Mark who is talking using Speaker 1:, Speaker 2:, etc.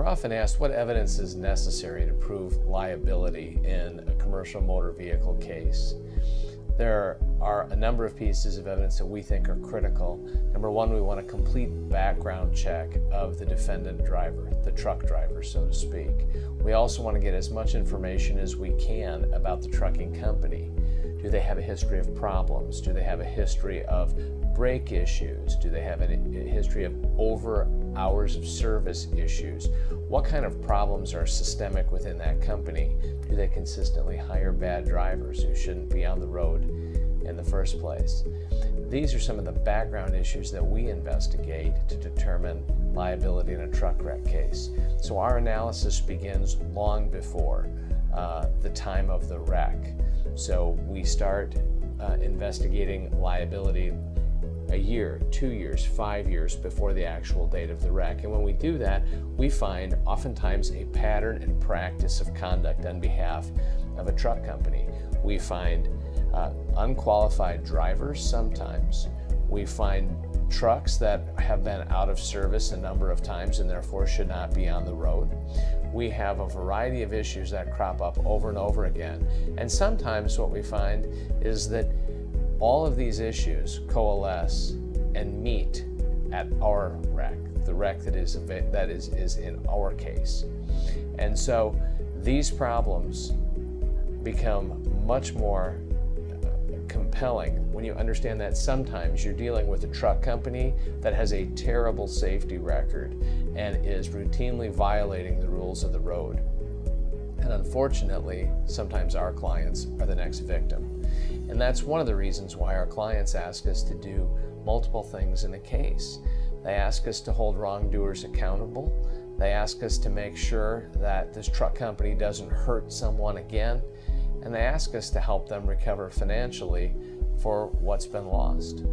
Speaker 1: We're often asked what evidence is necessary to prove liability in a commercial motor vehicle case. There are a number of pieces of evidence that we think are critical. Number one, we want a complete background check of the defendant driver, the truck driver, so to speak. We also want to get as much information as we can about the trucking company. Do they have a history of problems? Do they have a history of brake issues? Do they have a history of over hours of service issues? What kind of problems are systemic within that company? Do they consistently hire bad drivers who shouldn't be on the road in the first place? These are some of the background issues that we investigate to determine liability in a truck wreck case. So our analysis begins long before the time of the wreck. So we start investigating liability a year, 2 years, 5 years before the actual date of the wreck. And when we do that, we find oftentimes a pattern and practice of conduct on behalf of a truck company. We find unqualified drivers sometimes. We find trucks that have been out of service a number of times and therefore should not be on the road. We have a variety of issues that crop up over and over again. And sometimes what we find is that all of these issues coalesce and meet at our wreck, the wreck that is in our case. And so these problems become much more compelling when you understand that sometimes you're dealing with a truck company that has a terrible safety record and is routinely violating the rules of the road. And unfortunately, sometimes our clients are the next victim. And that's one of the reasons why our clients ask us to do multiple things in a case. They ask us to hold wrongdoers accountable. They ask us to make sure that this truck company doesn't hurt someone again. And they ask us to help them recover financially for what's been lost.